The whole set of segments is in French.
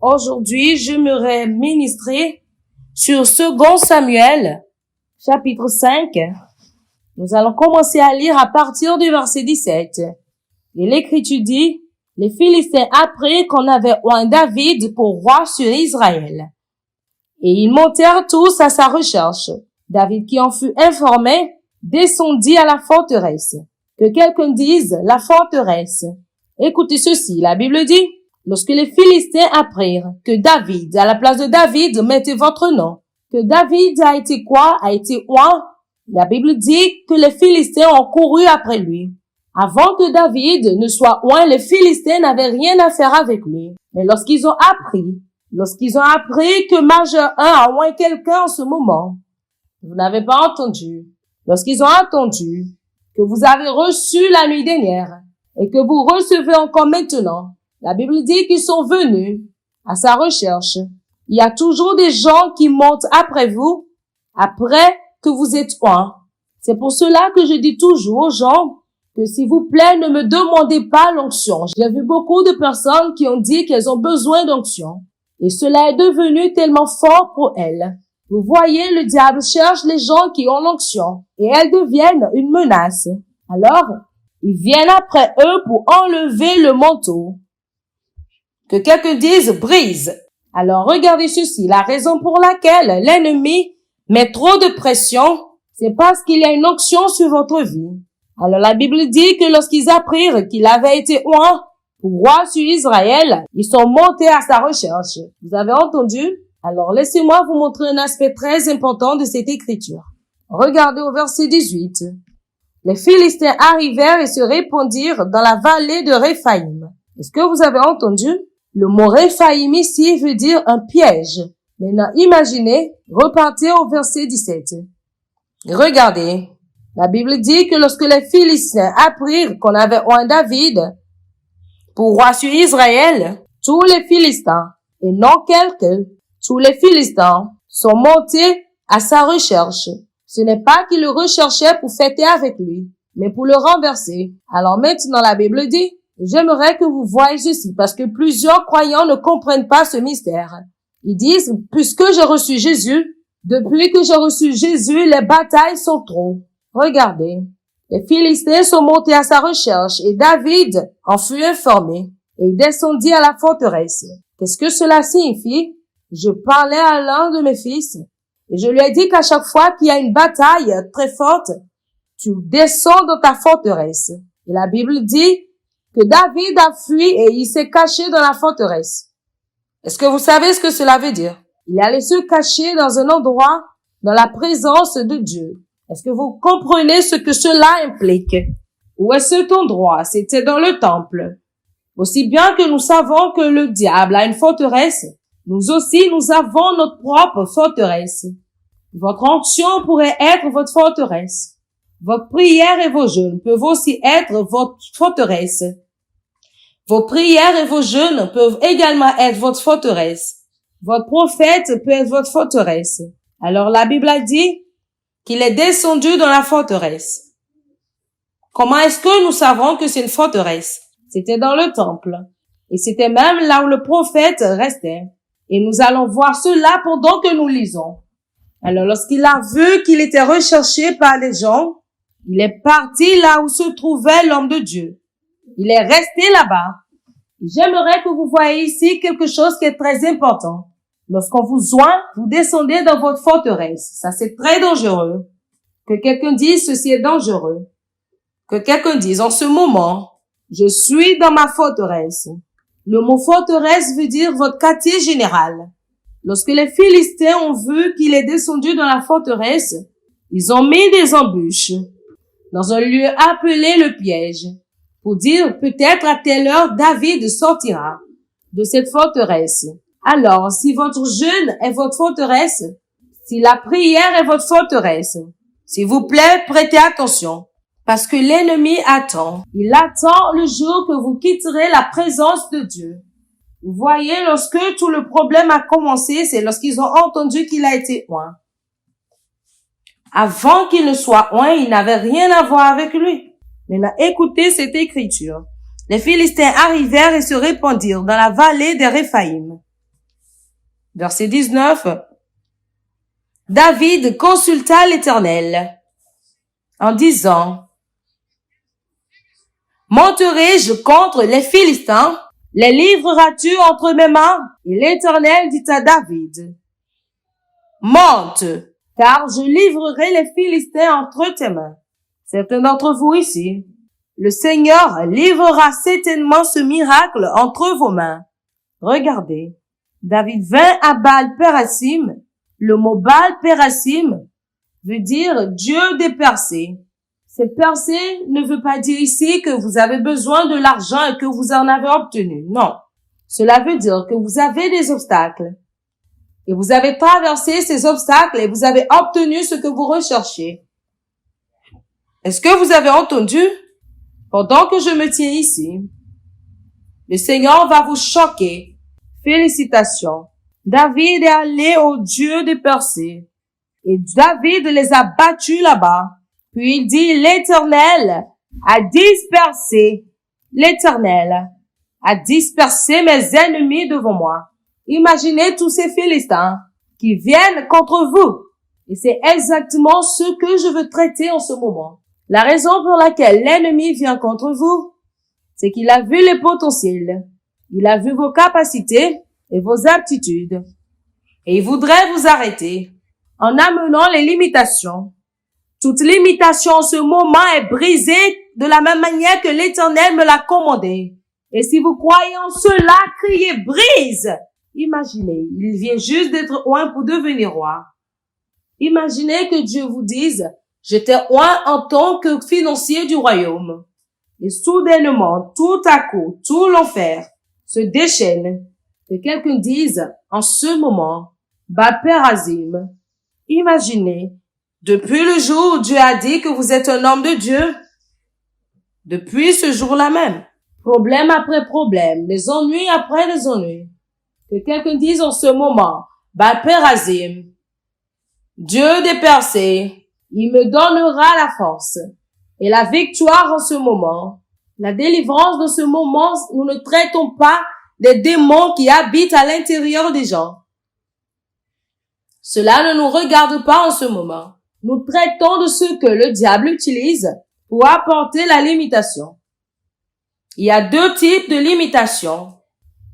Aujourd'hui, j'aimerais ministrer sur 2 Samuel, chapitre 5. Nous allons commencer à lire à partir du verset 17. Et l'Écriture dit, « Les Philistins apprirent qu'on avait oint David pour roi sur Israël. Et ils montèrent tous à sa recherche. David, qui en fut informé, descendit à la forteresse. » Que quelqu'un dise la forteresse. Écoutez ceci, la Bible dit, lorsque les Philistins apprirent que David, à la place de David, mettez votre nom, que David a été quoi? A été oint. La Bible dit que les Philistins ont couru après lui. Avant que David ne soit oint, les Philistins n'avaient rien à faire avec lui. Mais lorsqu'ils ont appris que Majeur 1 a oint quelqu'un en ce moment, vous n'avez pas entendu. Lorsqu'ils ont entendu que vous avez reçu la nuit dernière et que vous recevez encore maintenant, la Bible dit qu'ils sont venus à sa recherche. Il y a toujours des gens qui montent après vous, après que vous êtes oint. C'est pour cela que je dis toujours aux gens que s'il vous plaît, ne me demandez pas l'onction. J'ai vu beaucoup de personnes qui ont dit qu'elles ont besoin d'onction. Et cela est devenu tellement fort pour elles. Vous voyez, le diable cherche les gens qui ont l'onction et elles deviennent une menace. Alors, ils viennent après eux pour enlever le manteau. Que quelqu'un dise brise. Alors, regardez ceci. La raison pour laquelle l'ennemi met trop de pression, c'est parce qu'il y a une onction sur votre vie. Alors, la Bible dit que lorsqu'ils apprirent qu'il avait été oint pour roi sur Israël, ils sont montés à sa recherche. Vous avez entendu? Alors, laissez-moi vous montrer un aspect très important de cette écriture. Regardez au verset 18. Les Philistins arrivèrent et se répandirent dans la vallée de Réphaïm. Est-ce que vous avez entendu? Le mot Réphaïm ici veut dire un piège. Maintenant, imaginez, repartez au verset 17. Regardez. La Bible dit que lorsque les Philistins apprirent qu'on avait oint David pour roi sur Israël, tous les Philistins, et non quelques, tous les Philistins sont montés à sa recherche. Ce n'est pas qu'ils le recherchaient pour fêter avec lui, mais pour le renverser. Alors maintenant, la Bible dit, j'aimerais que vous voyez ceci, parce que plusieurs croyants ne comprennent pas ce mystère. Ils disent, puisque j'ai reçu Jésus, depuis que j'ai reçu Jésus, les batailles sont trop. Regardez, les Philistins sont montés à sa recherche et David en fut informé et il descendit à la forteresse. Qu'est-ce que cela signifie? Je parlais à l'un de mes fils et je lui ai dit qu'à chaque fois qu'il y a une bataille très forte, tu descends dans ta forteresse. Et la Bible dit que David a fui et il s'est caché dans la forteresse. Est-ce que vous savez ce que cela veut dire? Il allait se cacher dans un endroit dans la présence de Dieu. Est-ce que vous comprenez ce que cela implique? Où est cet endroit? C'était dans le temple. Aussi bien que nous savons que le diable a une forteresse, nous aussi, nous avons notre propre forteresse. Votre onction pourrait être votre forteresse. Votre prière et vos jeûnes peuvent aussi être votre forteresse. Vos prières et vos jeûnes peuvent également être votre forteresse. Votre prophète peut être votre forteresse. Alors la Bible a dit qu'il est descendu dans la forteresse. Comment est-ce que nous savons que c'est une forteresse? C'était dans le temple. Et c'était même là où le prophète restait. Et nous allons voir cela pendant que nous lisons. Alors lorsqu'il a vu qu'il était recherché par les gens, il est parti là où se trouvait l'homme de Dieu. Il est resté là-bas. J'aimerais que vous voyez ici quelque chose qui est très important. Lorsqu'on vous oint, vous descendez dans votre forteresse. Ça, c'est très dangereux. Que quelqu'un dise ceci est dangereux. Que quelqu'un dise en ce moment, je suis dans ma forteresse. Le mot forteresse veut dire votre quartier général. Lorsque les Philistins ont vu qu'il est descendu dans la forteresse, ils ont mis des embûches dans un lieu appelé le piège pour dire peut-être à telle heure David sortira de cette forteresse. Alors, si votre jeûne est votre forteresse, si la prière est votre forteresse, s'il vous plaît, prêtez attention. Parce que l'ennemi attend. Il attend le jour que vous quitterez la présence de Dieu. Vous voyez, lorsque tout le problème a commencé, c'est lorsqu'ils ont entendu qu'il a été oint. Avant qu'il ne soit oint, il n'avait rien à voir avec lui. Maintenant, écoutez cette écriture. Les Philistins arrivèrent et se répandirent dans la vallée des Réphaïm. Verset 19. David consulta l'Éternel en disant, monterai-je contre les Philistins? Les livreras-tu entre mes mains? Et l'Éternel dit à David, monte, car je livrerai les Philistins entre tes mains. Certains d'entre vous ici, le Seigneur livrera certainement ce miracle entre vos mains. Regardez, David vint à Baal-Pérasim. Le mot Baal-Pérasim veut dire Dieu des percées. Cette percée ne veut pas dire ici que vous avez besoin de l'argent et que vous en avez obtenu. Non. Cela veut dire que vous avez des obstacles. Et vous avez traversé ces obstacles et vous avez obtenu ce que vous recherchez. Est-ce que vous avez entendu? Pendant que je me tiens ici, le Seigneur va vous choquer. Félicitations. David est allé au Dieu des percées. Et David les a battus là-bas. Puis il dit, l'Éternel a dispersé. L'Éternel a dispersé mes ennemis devant moi. Imaginez tous ces Philistins qui viennent contre vous. Et c'est exactement ce que je veux traiter en ce moment. La raison pour laquelle l'ennemi vient contre vous, c'est qu'il a vu les potentiels. Il a vu vos capacités et vos aptitudes. Et il voudrait vous arrêter en amenant les limitations. Toute limitation en ce moment est brisée de la même manière que l'Éternel me l'a commandé. Et si vous croyez en cela, criez brise. Imaginez, il vient juste d'être oint pour devenir roi. Imaginez que Dieu vous dise, j'étais oint en tant que financier du royaume. Et soudainement, tout à coup, tout l'enfer se déchaîne. Que quelqu'un dise, en ce moment, Baal-Pérazim. Imaginez, depuis le jour où Dieu a dit que vous êtes un homme de Dieu, depuis ce jour-là même, problème après problème, les ennuis après les ennuis, que quelqu'un dise en ce moment, Baal-Pérazim, Dieu des percées, il me donnera la force et la victoire en ce moment. La délivrance de ce moment, nous ne traitons pas des démons qui habitent à l'intérieur des gens. Cela ne nous regarde pas en ce moment. Nous traitons de ce que le diable utilise pour apporter la limitation. Il y a deux types de limitations.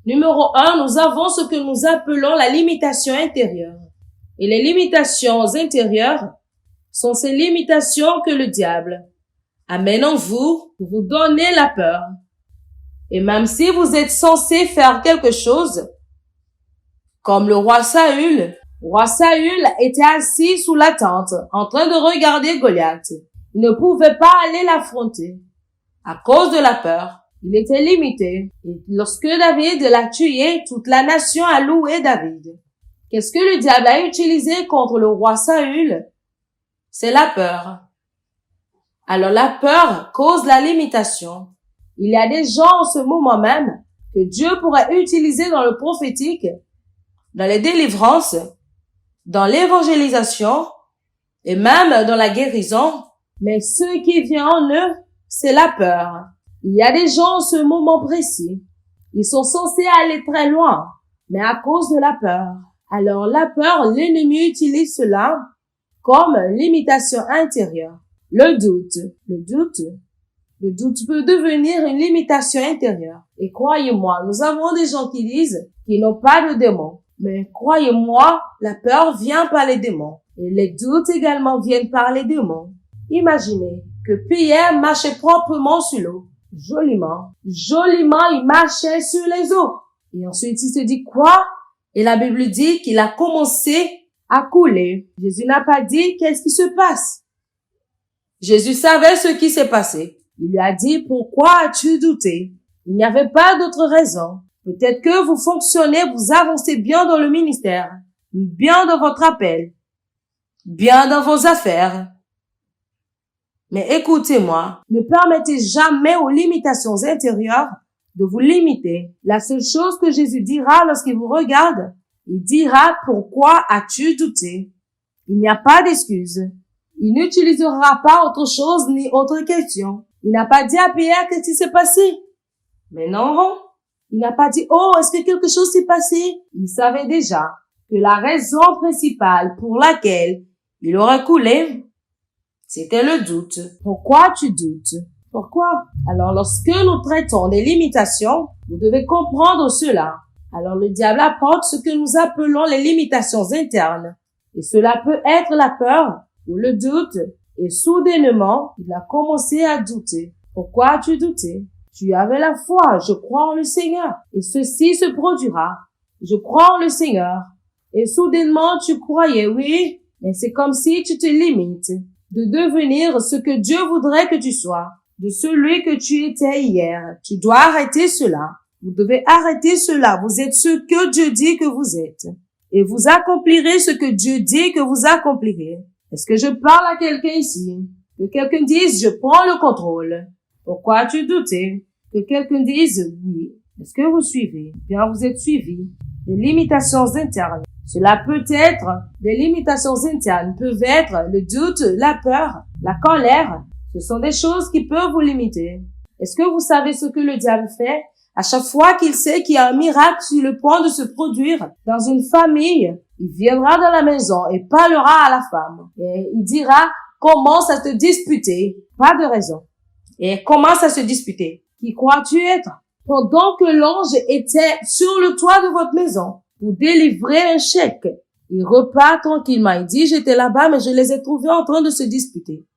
Numéro 1, nous avons ce que nous appelons la limitation intérieure. Et les limitations intérieures sont ces limitations que le diable amène en vous pour vous donner la peur. Et même si vous êtes censé faire quelque chose, comme le roi Saül était assis sous la tente en train de regarder Goliath. Il ne pouvait pas aller l'affronter à cause de la peur. Il était limité. Et lorsque David l'a tué, toute la nation a loué David. Qu'est-ce que le diable a utilisé contre le roi Saül? C'est la peur. Alors la peur cause la limitation. Il y a des gens en ce moment même que Dieu pourrait utiliser dans le prophétique, dans les délivrances, dans l'évangélisation et même dans la guérison. Mais ce qui vient en eux, c'est la peur. Il y a des gens en ce moment précis. Ils sont censés aller très loin, mais à cause de la peur. Alors la peur, l'ennemi utilise cela comme limitation intérieure. Le doute peut devenir une limitation intérieure. Et croyez-moi, nous avons des gens qui disent qu'ils n'ont pas de démons. Mais croyez-moi, la peur vient par les démons. Et les doutes également viennent par les démons. Imaginez que Pierre marchait proprement sur l'eau. Joliment, il marchait sur les eaux. Et ensuite, il se dit quoi? Et la Bible dit qu'il a commencé à couler. Jésus n'a pas dit qu'est-ce qui se passe. Jésus savait ce qui s'est passé. Il lui a dit, pourquoi as-tu douté? Il n'y avait pas d'autre raison. Peut-être que vous fonctionnez, vous avancez bien dans le ministère, bien dans votre appel, bien dans vos affaires. Mais écoutez-moi, ne permettez jamais aux limitations intérieures de vous limiter. La seule chose que Jésus dira lorsqu'il vous regarde, il dira, pourquoi as-tu douté? Il n'y a pas d'excuse. Il n'utilisera pas autre chose ni autre question. Il n'a pas dit à Pierre qu'est-ce qui s'est passé. Mais non, il n'a pas dit, oh, est-ce que quelque chose s'est passé? Il savait déjà. que la raison principale pour laquelle il aurait coulé, c'était le doute. Pourquoi tu doutes? Pourquoi? Alors, lorsque nous traitons des limitations, vous devez comprendre cela. Alors, le diable apporte ce que nous appelons les limitations internes. Et cela peut être la peur ou le doute. Et soudainement, il a commencé à douter. Pourquoi as-tu douté? Tu avais la foi, je crois en le Seigneur. Et ceci se produira. Je crois en le Seigneur. Et soudainement, tu croyais, oui, mais c'est comme si tu te limites de devenir ce que Dieu voudrait que tu sois, de celui que tu étais hier. Tu dois arrêter cela. Vous devez arrêter cela. Vous êtes ce que Dieu dit que vous êtes. Et vous accomplirez ce que Dieu dit que vous accomplirez. Est-ce que je parle à quelqu'un ici? Que quelqu'un dise, je prends le contrôle. Pourquoi as-tu douté? Que quelqu'un dise, oui. Est-ce que vous suivez? Bien, vous êtes suivis. Les limitations internes. Cela peut être, des limitations internes peuvent être le doute, la peur, la colère. Ce sont des choses qui peuvent vous limiter. Est-ce que vous savez ce que le diable fait? À chaque fois qu'il sait qu'il y a un miracle sur le point de se produire dans une famille, il viendra dans la maison et parlera à la femme. Et il dira, commence à te disputer. Pas de raison. Et commence à se disputer. Qui crois-tu être? Pendant que l'ange était sur le toit de votre maison pour délivrer un chèque, il repart tranquillement. Il dit, j'étais là-bas, mais je les ai trouvés en train de se disputer.